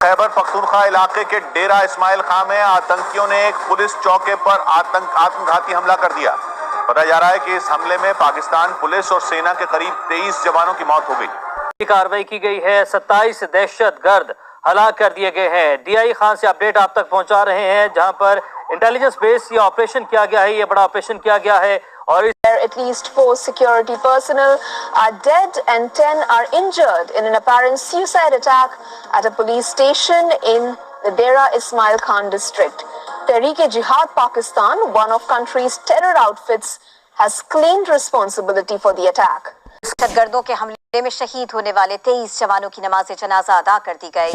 खैबर पख्तूनख्वा इलाके के डेरा इस्माइल खां में आतंकियों ने एक पुलिस चौके पर आत्मघाती हमला कर दिया। बताया जा रहा है कि इस हमले में पाकिस्तान पुलिस और सेना के करीब 23 जवानों की मौत हो गई। कार्रवाई की गई है। 27 दहशतगर्द हलाक कर दिए गए हैं। डीआई खान से अपडेट आप तक पहुंचा रहे हैं, जहां पर इंटेलिजेंस बेस ये ऑपरेशन किया गया है, ये बड़ा ऑपरेशन किया गया है और at least 4 security personnel are dead and 10 are injured in an apparent suicide attack at a police station in the Dera Ismail Khan district. Tehreek-e-Jihad Pakistan, one of country's terror outfits, has claimed responsibility for the attack. दहशतगर्दों के हमले में शहीद होने वाले 23 जवानों की नमाज जनाजा अदा कर दी गई।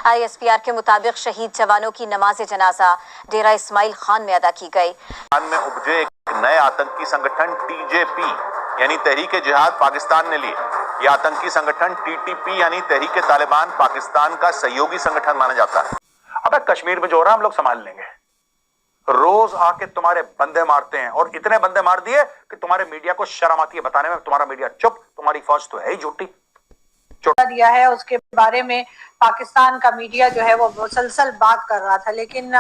ISPR के मुताबिक शहीद जवानों की नमाज जनाजा डेरा इस्माइल खान में अदा की गई। में उपजे एक नए आतंकी संगठन TJP यानी तहरीक जिहाद पाकिस्तान ने लिए। यह आतंकी संगठन TTP यानी तहरीक तालिबान पाकिस्तान का सहयोगी संगठन माना जाता है। अब कश्मीर में जो हो रहा है हम लोग संभाल लेंगे। रोज आके तुम्हारे बंदे मारते हैं और इतने बंदे मार दिए कि तुम्हारे मीडिया को शर्म आती है बताने में। तुम्हारा मीडिया चुप, तुम्हारी फौज तो है ही झूठी। दिया है उसके बारे में पाकिस्तान का मीडिया जो है वो मुसलसल बात कर रहा था, लेकिन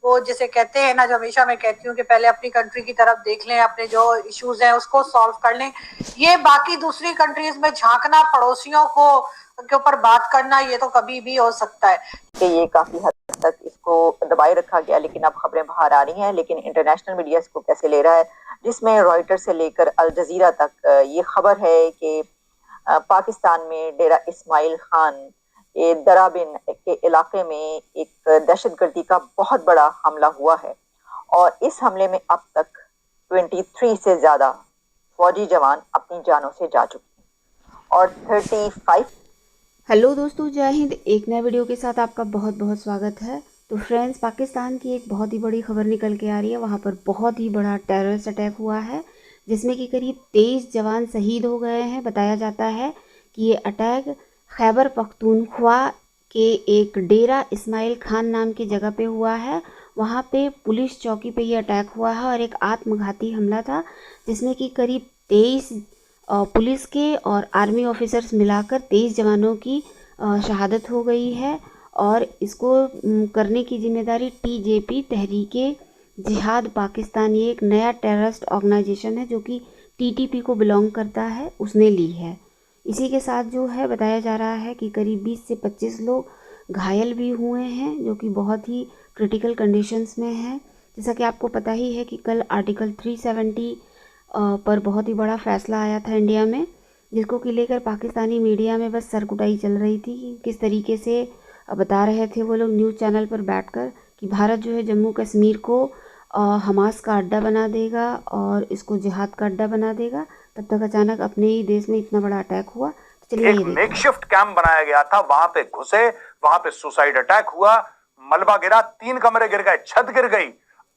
वो जैसे कहते हैं ना, जो हमेशा मैं कहती हूँ कि पहले अपनी कंट्री की तरफ देख लें, अपने जो इश्यूज हैं उसको सॉल्व कर लें। ये बाकी दूसरी कंट्रीज में झांकना, पड़ोसियों को के ऊपर बात करना, ये तो कभी भी हो सकता है कि ये काफी हद तक इसको दबाए रखा गया, लेकिन अब खबरें बाहर आ रही हैं। लेकिन इंटरनेशनल मीडिया इसको कैसे ले रहा है, जिसमें रॉयटर से लेकर अल जजीरा तक ये खबर है कि पाकिस्तान में डेरा इस्माइल खान दराबिन के इलाके में एक दहशतगर्दी का बहुत बड़ा हमला हुआ है और इस हमले में अब तक 23 से ज्यादा फौजी जवान अपनी जानों से जा चुके हैं और 35। हेलो दोस्तों, जय हिंद। एक नए वीडियो के साथ आपका बहुत बहुत स्वागत है। तो फ्रेंड्स, पाकिस्तान की एक बहुत ही बड़ी खबर निकल के आ रही है। वहाँ पर बहुत ही बड़ा टेररिस्ट अटैक हुआ है जिसमें कि करीब 23 जवान शहीद हो गए हैं। बताया जाता है कि ये अटैक खैबर पख्तूनख्वा के एक डेरा इस्माइल खान नाम की जगह पे हुआ है। वहाँ पे पुलिस चौकी पे ये अटैक हुआ है और एक आत्मघाती हमला था जिसमें कि करीब 23 पुलिस के और आर्मी ऑफिसर्स मिलाकर 23 जवानों की शहादत हो गई है। और इसको करने की जिम्मेदारी TJP तहरीक जिहाद पाकिस्तान, ये एक नया टेररिस्ट ऑर्गेनाइजेशन है जो कि TTP को बिलोंग करता है, उसने ली है। इसी के साथ जो है बताया जा रहा है कि करीब 20 से 25 लोग घायल भी हुए हैं जो कि बहुत ही क्रिटिकल कंडीशंस में हैं। जैसा कि आपको पता ही है कि कल आर्टिकल 370 पर बहुत ही बड़ा फैसला आया था इंडिया में, जिसको कि लेकर पाकिस्तानी मीडिया में बस सरकुटाई चल रही थी कि किस तरीके से बता रहे थे वो लोग न्यूज़ चैनल पर बैठकर कि भारत जो है जम्मू कश्मीर को हमास का अड्डा बना देगा और इसको जिहाद का अड्डा बना देगा। तब तक अचानक अपने ही देश में इतना बड़ा अटैक हुआ। तो चलिए, एक मेकशिफ्ट कैंप बनाया गया था, वहां पे घुसे, वहां पे सुसाइड अटैक हुआ, मलबा गिरा, 3 कमरे गिर गए, छत गिर गई।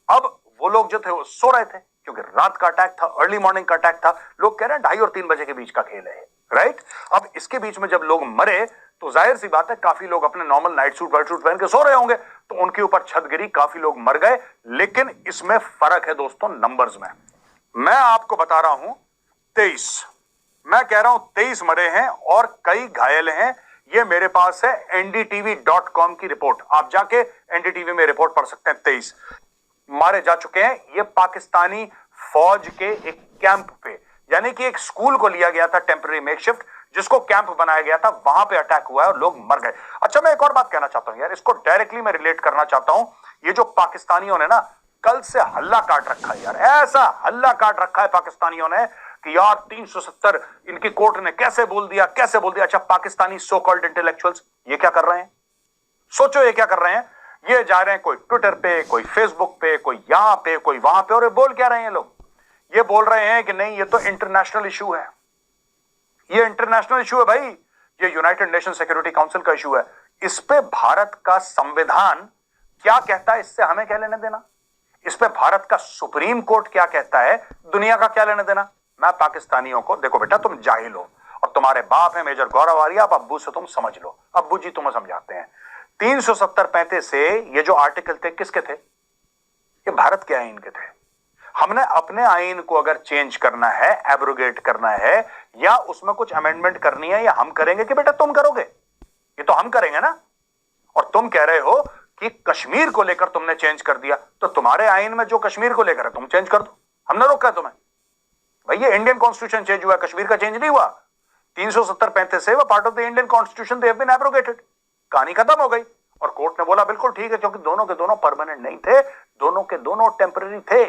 अब वो लोग जो थे वो सो रहे थे क्योंकि रात का अटैक था, अर्ली मॉर्निंग का अटैक था। लोग कह रहे हैं 2:30 और 3 बजे के बीच का खेल है, राइट। अब इसके बीच में जब लोग मरे तो जाहिर सी बात है काफी लोग अपने normal night suit white suit पहन के सो रहे होंगे, तो उनके ऊपर छत गिरी, काफी लोग मर गए। लेकिन इसमें फर्क है दोस्तों नंबर्स में। मैं आपको बता रहा हूं 23, मैं कह रहा हूं 23 मरे हैं और कई घायल हैं। ये मेरे पास है ndtv.com की रिपोर्ट, आप जाके NDTV में रिपोर्ट पढ़ सकते हैं। 23 मारे जा चुके हैं। ये पाकिस्तानी फौज के एक कैंप पे, यानी कि एक स्कूल को लिया गया था टेम्पररी मेकशिफ्ट, जिसको कैंप बनाया गया था, वहां पे अटैक हुआ है और लोग मर गए। अच्छा, मैं एक और बात कहना चाहता हूं यार, इसको डायरेक्टली मैं रिलेट करना चाहता हूं। ये जो पाकिस्तानियों ने ना कल से हल्ला काट रखा है यार, ऐसा हल्ला काट रखा है पाकिस्तानियों ने कि यार 370 इनकी कोर्ट ने कैसे बोल दिया, कैसे बोल दिया। अच्छा, पाकिस्तानी सो कॉल्ड इंटेलेक्चुअल्स ये क्या कर रहे हैं? सोचो ये क्या कर रहे हैं। ये जा रहे हैं कोई ट्विटर पे, कोई फेसबुक पे, कोई यहां पे, कोई वहां पे, और ये बोल क्या रहे हैं लोग? ये बोल रहे हैं कि नहीं, ये तो इंटरनेशनल इशू है, ये इंटरनेशनल इशू है भाई, ये यूनाइटेड नेशन सिक्योरिटी काउंसिल का इशू है। इस पे भारत का संविधान क्या कहता है, इससे हमें क्या लेना देना? इस पे भारत का सुप्रीम कोर्ट क्या कहता है, दुनिया का क्या लेना देना? मैं पाकिस्तानियों को, देखो बेटा तुम जाहिल हो और तुम्हारे बाप है मेजर गौरव आर्या, आप अब्बू से तुम समझ लो, अब्बू जी तुम्हें समझाते हैं। 370-35 से ये जो आर्टिकल थे किसके थे? ये भारत के आईन के थे। हमने अपने आईन को अगर चेंज करना है, एब्रोगेट करना है, या उसमें कुछ अमेंडमेंट करनी है, या हम करेंगे कि बेटा तुम करोगे? ये तो हम करेंगे ना। और तुम कह रहे हो कि कश्मीर को लेकर तुमने चेंज कर दिया, तो तुम्हारे आइन में जो कश्मीर को लेकर है तुम चेंज कर दो, हमने रोका तुम्हें। भाई ये इंडियन कॉन्स्टिट्यूशन चेंज हुआ, कश्मीर का चेंज नहीं हुआ। 370-35 से वो part of the Indian constitution, they have been abrogated. कहानी खत्म हो गई। और कोर्ट ने बोला बिल्कुल ठीक है, क्योंकि दोनों के दोनों परमानेंट नहीं थे, दोनों के दोनों टेम्पररी थे।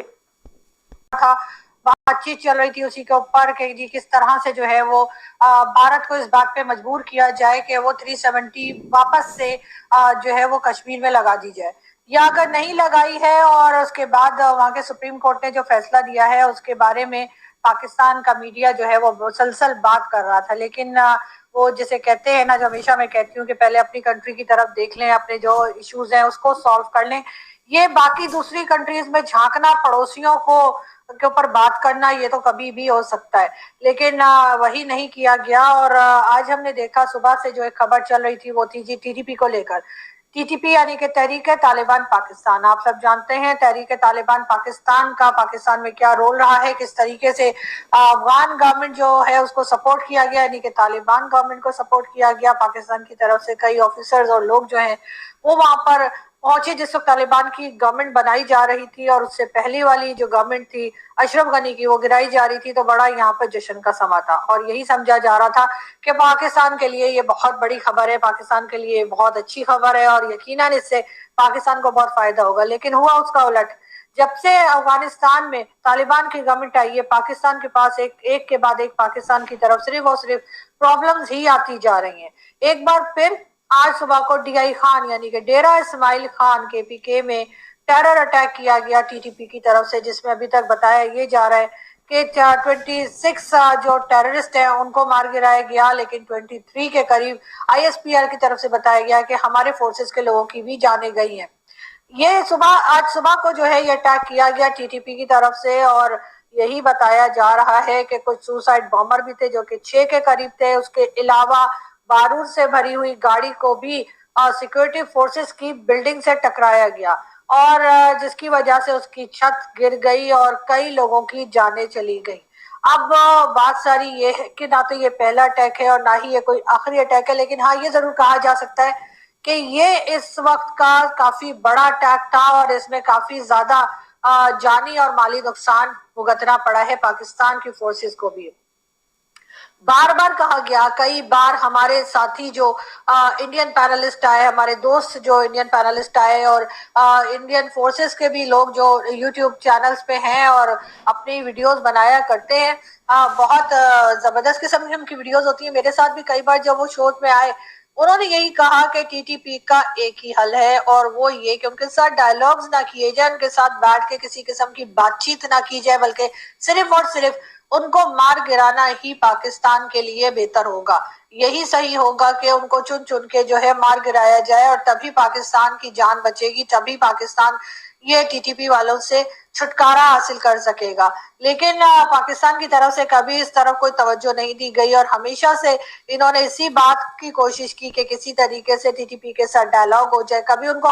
बातचीत चल रही थी उसी के ऊपर कि जी किस तरह से जो है वो भारत को इस बात पे मजबूर किया जाए कि वो 370 वापस से जो है वो कश्मीर में लगा दी जाए, या अगर नहीं लगाई है और उसके बाद वहां के सुप्रीम कोर्ट ने जो फैसला दिया है उसके बारे में पाकिस्तान का मीडिया जो है वो मुसलसल बात कर रहा था। लेकिन वो जिसे कहते हैं ना, जो हमेशा मैं कहती हूँ कि पहले अपनी कंट्री की तरफ देख लें, अपने जो इश्यूज हैं उसको सॉल्व कर लें। ये बाकी दूसरी कंट्रीज में झांकना, पड़ोसियों को के ऊपर बात करना, ये तो कभी भी हो सकता है, लेकिन वही नहीं किया गया। और आज हमने देखा सुबह से जो एक खबर चल रही थी वो थी जी टीटीपी को लेकर। टीटीपी यानी कि तहरीक तालिबान पाकिस्तान, आप सब जानते हैं तहरीक तालिबान पाकिस्तान का पाकिस्तान में क्या रोल रहा है, किस तरीके से अफगान गवर्नमेंट जो है उसको सपोर्ट किया गया, यानी कि तालिबान गवर्नमेंट को सपोर्ट किया गया। पाकिस्तान की तरफ से कई ऑफिसर्स और लोग जो हैं वो वहां पर पहुंचे जिस वक्त तालिबान की गवर्नमेंट बनाई जा रही थी, और उससे पहली वाली जो गवर्नमेंट थी अशरफ गनी की वो गिराई जा रही थी। तो बड़ा यहाँ पर जश्न का समा था और यही समझा जा रहा था कि पाकिस्तान के लिए ये बहुत बड़ी खबर है, पाकिस्तान के लिए बहुत अच्छी खबर है और यकीनन इससे पाकिस्तान को बहुत फायदा होगा। लेकिन हुआ उसका उलट। जब से अफगानिस्तान में तालिबान की गवर्नमेंट आई है, पाकिस्तान के पास एक के बाद एक पाकिस्तान की तरफ सिर्फ और सिर्फ प्रॉब्लम्स ही आती जा रही हैं। एक बार फिर आज सुबह को डीआई खान यानी कि डेरा इस्माइल खान KPK में टेरर अटैक किया गया टीटीपी की तरफ से, जिसमें अभी तक बताया ये जा रहा है कि 26 जो टेररिस्ट हैं उनको मार गिराया गया, लेकिन 23 के करीब ISPR की तरफ से बताया गया कि हमारे फोर्सेस के लोगों की भी जाने गई हैं। ये आज सुबह को जो है ये अटैक किया गया टीटीपी की तरफ से, और यही बताया जा रहा है कि कुछ सुसाइड बॉम्बर भी थे जो कि 6 के करीब थे। उसके अलावा बारूद से भरी हुई गाड़ी को भी सिक्योरिटी फोर्सेस की बिल्डिंग से टकराया गया, और जिसकी वजह से उसकी छत गिर गई और कई लोगों की जानें चली गई। अब बात सारी ये है कि ना तो ये पहला अटैक है और ना ही ये कोई आखिरी अटैक है, लेकिन हाँ ये जरूर कहा जा सकता है कि ये इस वक्त का काफी बड़ा अटैक था और इसमें काफी ज्यादा जानी और माली नुकसान भुगतना पड़ा है पाकिस्तान की फोर्सेस को भी। बार बार कहा गया, कई बार हमारे साथी जो इंडियन पैनलिस्ट आए, हमारे दोस्त जो इंडियन पैनलिस्ट आए, और इंडियन फोर्सेस के भी लोग जो यूट्यूब चैनल्स पे हैं और अपनी वीडियोस बनाया करते हैं, बहुत जबरदस्त किस्म की वीडियोस होती है। मेरे साथ भी कई बार जब वो शो में आए उन्होंने यही कहा कि टीटीपी का एक ही हल है, और वो ये कि उनके साथ डायलॉग्स ना किए जाए, उनके साथ बैठ के किसी किस्म की बातचीत ना की जाए, बल्कि सिर्फ और सिर्फ उनको मार गिराना ही पाकिस्तान के लिए बेहतर होगा। यही सही होगा कि उनको चुन चुन के जो है मार गिराया जाए, और तभी पाकिस्तान की जान बचेगी, तभी पाकिस्तान ये टीटीपी वालों से छुटकारा हासिल कर सकेगा। लेकिन पाकिस्तान की तरफ से कभी इस तरफ कोई तवज्जो नहीं दी गई, और हमेशा से इन्होंने इसी बात की कोशिश की कि किसी तरीके से टीटीपी के साथ डायलॉग हो जाए। कभी उनको